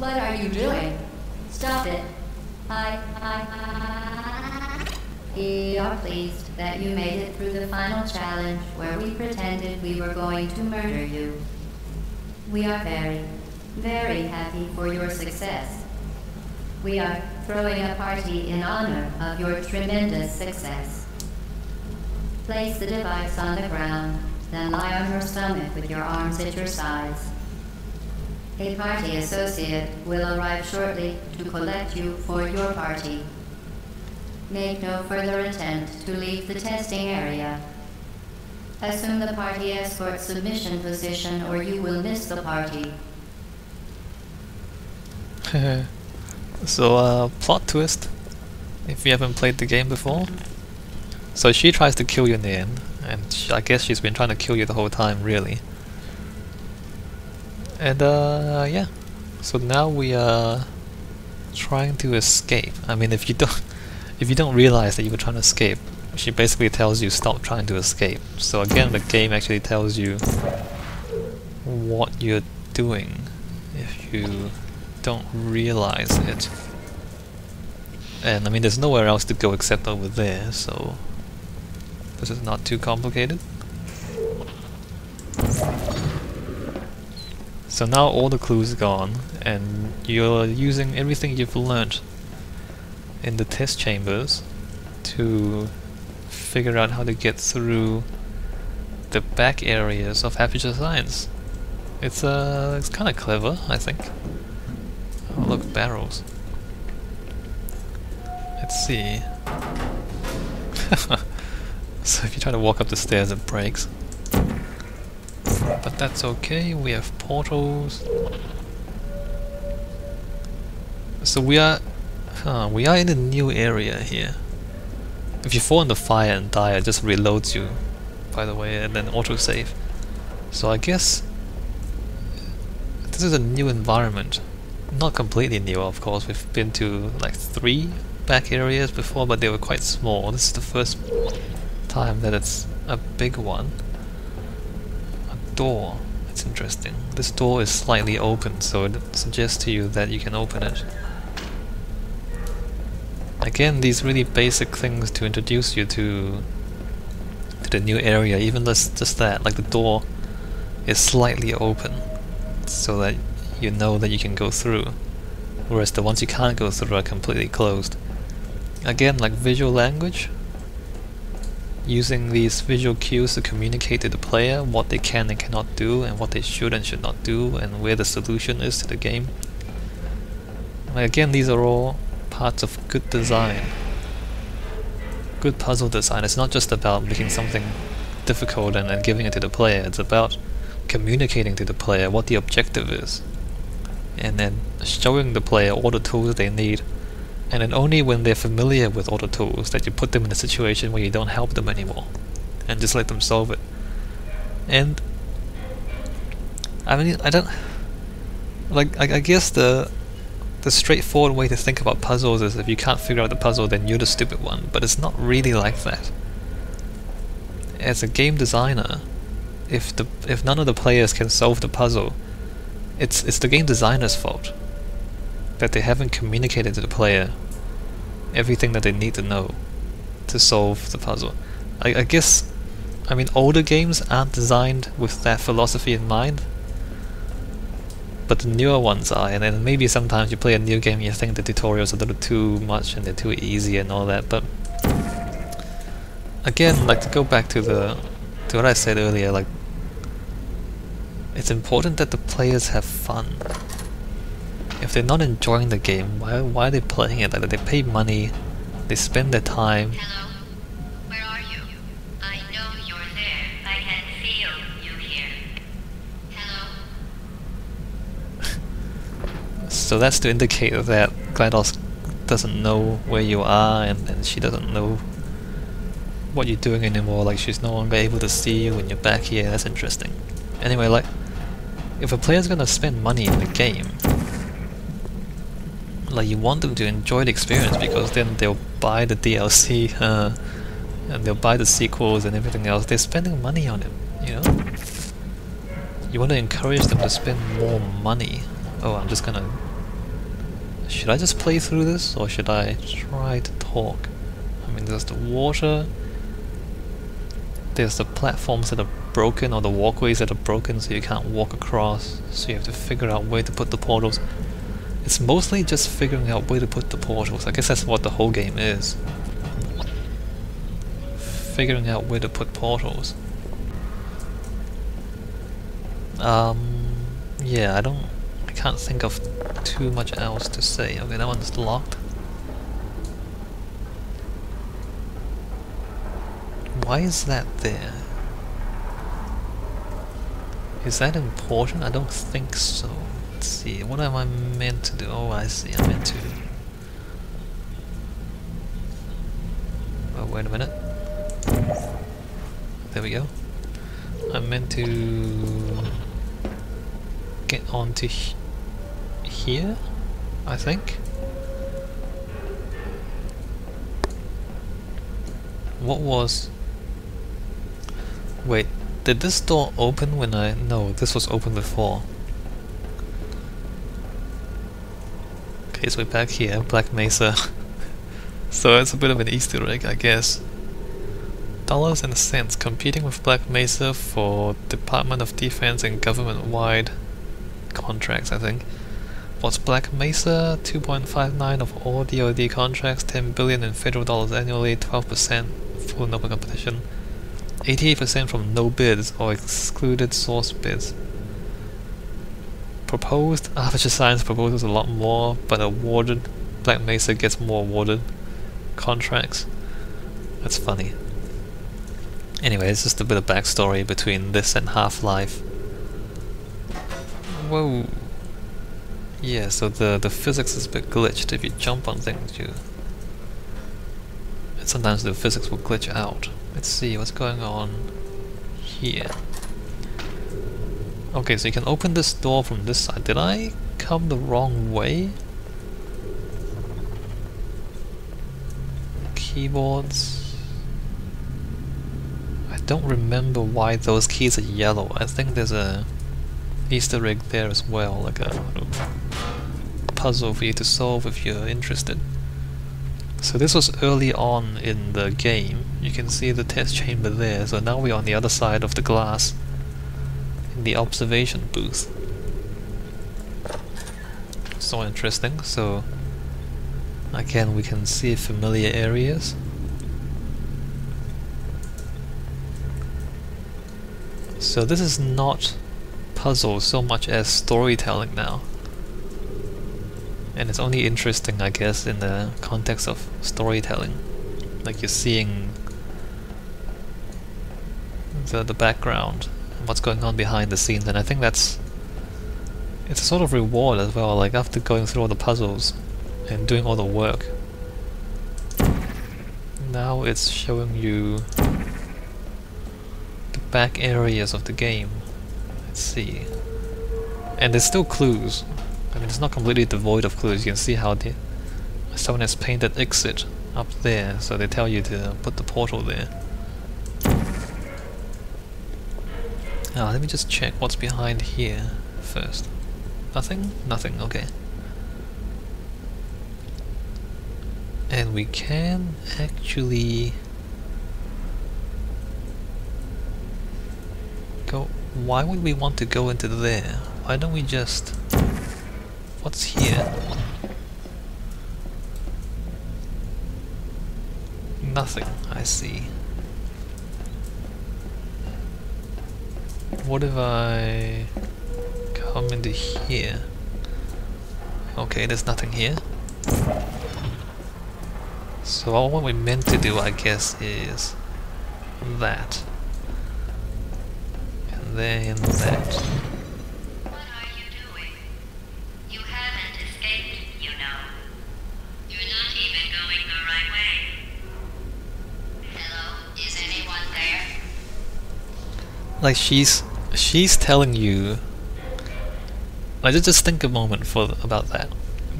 What are you doing? Stop it. We are pleased that you made it through the final challenge where we pretended we were going to murder you. We are very, very happy for your success. We are throwing a party in honor of your tremendous success. Place the device on the ground, then lie on your stomach with your arms at your sides. A party associate will arrive shortly to collect you for your party. Make no further attempt to leave the testing area. Assume the party escort submission position or you will miss the party. So, plot twist, if you haven't played the game before. So she tries to kill you in the end, and I guess she's been trying to kill you the whole time, really. And yeah, so now we are trying to escape. I mean, if you don't realize that you were trying to escape, she basically tells you stop trying to escape. So again, the game actually tells you what you're doing if you don't realize it. And I mean, there's nowhere else to go except over there, so this is not too complicated. So now all the clues are gone, and you're using everything you've learnt in the test chambers to figure out how to get through the back areas of Aperture Science. It's kind of clever, I think. Oh look, barrels. Let's see. So if you try to walk up the stairs, it breaks. But that's okay, we have portals. So we are in a new area here. If you fall in the fire and die, it just reloads you, by the way, and then autosave. So I guess this is a new environment. Not completely new, of course. We've been to like 3 back areas before, but they were quite small. This is the first time that it's a big one. A door. That's interesting. This door is slightly open, so it suggests to you that you can open it. Again, these really basic things to introduce you to the new area. Even just that, like the door is slightly open, so that you know that you can go through, whereas the ones you can't go through are completely closed. Again, like visual language, using these visual cues to communicate to the player what they can and cannot do, and what they should and should not do, and where the solution is to the game. Again, these are all parts of good design. Good puzzle design. It's not just about making something difficult and then giving it to the player. It's about communicating to the player what the objective is, and then showing the player all the tools they need, and then only when they're familiar with all the tools that you put them in a situation where you don't help them anymore and just let them solve it. And I mean, I don't like, I guess the straightforward way to think about puzzles is if you can't figure out the puzzle, then you're the stupid one, but it's not really like that. As a game designer, if none of the players can solve the puzzle, it's the game designer's fault that they haven't communicated to the player everything that they need to know to solve the puzzle. I guess, I mean, older games aren't designed with that philosophy in mind, but the newer ones are, and then maybe sometimes you play a new game and you think the tutorials are a little too much and they're too easy and all that. But again, like, to go back to what I said earlier, like, it's important that the players have fun. If they're not enjoying the game, why are they playing it? Like, they pay money, they spend their time. Hello? Where are you? I know you're there. I can feel you here. Hello? So that's to indicate that GLaDOS doesn't know where you are, and she doesn't know what you're doing anymore. Like, she's no longer able to see you when you're back here. That's interesting. Anyway, like, if a player's gonna spend money in the game, like, you want them to enjoy the experience, because then they'll buy the DLC and they'll buy the sequels and everything else. They're spending money on it, you know? You want to encourage them to spend more money. Oh, I'm just gonna Should I just play through this, or should I try to talk? I mean, there's the water, there's the platforms that are broken, or the walkways that are broken so you can't walk across, so you have to figure out where to put the portals. It's mostly just figuring out where to put the portals. I guess that's what the whole game is. Figuring out where to put portals. Yeah, I can't think of too much else to say. Okay, that one's locked. Why is that there? Is that important? I don't think so. Let's see, what am I meant to do? Oh, I see, I'm meant to... Oh, wait a minute. There we go. I'm meant to... get onto here, I think. What was... Wait, did this door open when I... No, this was open before. Okay, so we're back here, Black Mesa. So it's a bit of an Easter egg, I guess. Dollars and cents, competing with Black Mesa for Department of Defense and government-wide contracts, I think. What's Black Mesa? 2.59 of all DoD contracts, 10 billion in federal dollars annually, 12% full and open competition, 88% from no bids or excluded source bids. Proposed, Aperture Science proposes a lot more, but awarded, Black Mesa gets more awarded contracts. That's funny. Anyway, it's just a bit of backstory between this and Half-Life. Whoa. Yeah, so the physics is a bit glitched. If you jump on things, and sometimes the physics will glitch out. Let's see what's going on here. Okay, so you can open this door from this side. Did I come the wrong way? Keyboards. I don't remember why those keys are yellow. I think there's a Easter egg there as well, like a puzzle for you to solve if you're interested. So this was early on in the game. You can see the test chamber there, so now we're on the other side of the glass in the observation booth. So interesting. So again, we can see familiar areas. So this is not puzzle so much as storytelling now. And it's only interesting, I guess, in the context of storytelling. Like you're seeing the background, and what's going on behind the scenes, and I think it's a sort of reward as well, like after going through all the puzzles and doing all the work. Now it's showing you the back areas of the game. Let's see. And there's still clues. I mean, it's not completely devoid of clues. You can see how someone has painted exit up there, so they tell you to put the portal there. Now, let me just check what's behind here first. Nothing? Nothing, okay. And we can actually go... Why would we want to go into there? Why don't we just... What's here? Nothing, I see. What if I come into here? Okay, there's nothing here. So all what we're meant to do, I guess, is that. And then that. What are you doing? You haven't escaped, you know. You're not even going the right way. Hello? Is anyone there? Like she's telling you. Like just think a moment about that.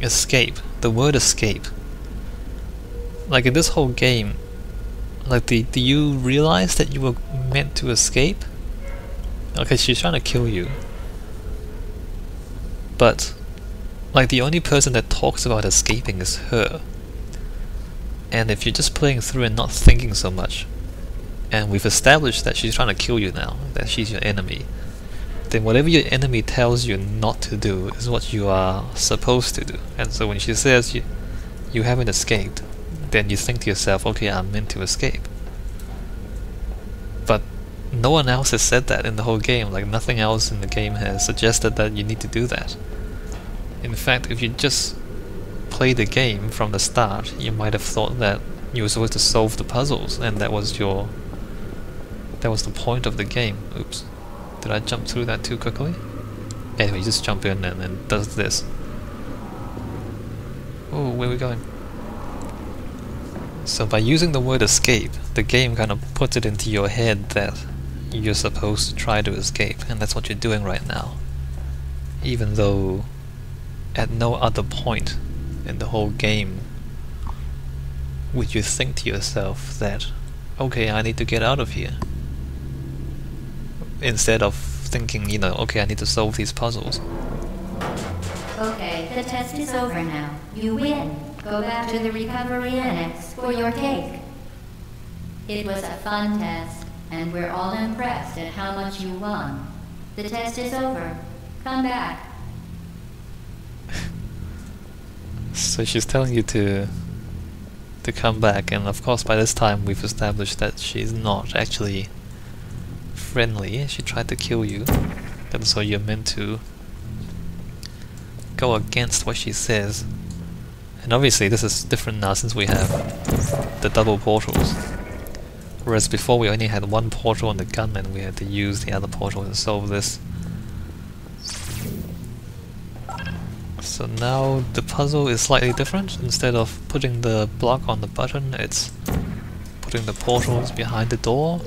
Escape. The word escape. Like in this whole game, like do you realize that you were meant to escape? Okay, she's trying to kill you. But Like, the only person that talks about escaping is her. And if you're just playing through and not thinking so much, and we've established that she's trying to kill you now, that she's your enemy, then whatever your enemy tells you not to do is what you are supposed to do. And so when she says you haven't escaped, then you think to yourself, okay, I'm meant to escape. But no one else has said that in the whole game. Like, nothing else in the game has suggested that you need to do that. In fact, if you just play the game from the start, you might have thought that you were supposed to solve the puzzles, and that was the point of the game. Oops. Did I jump through that too quickly? Anyway, just jump in and then does this. Oh, where are we going? So by using the word escape, the game kind of puts it into your head that you're supposed to try to escape, and that's what you're doing right now. Even though at no other point in the whole game would you think to yourself that, okay, I need to get out of here. Instead of thinking, you know, okay, I need to solve these puzzles. Okay, the test is over now. You win. Go back to the recovery annex for your cake. It was a fun test, and we're all impressed at how much you won. The test is over. Come back. So she's telling you to come back, and of course by this time we've established that she's not actually friendly. She tried to kill you, and so you're meant to go against what she says. And obviously this is different now since we have the double portals. Whereas before we only had one portal on the gun and we had to use the other portal to solve this. So now the puzzle is slightly different. Instead of putting the block on the button, it's putting the portals behind the door.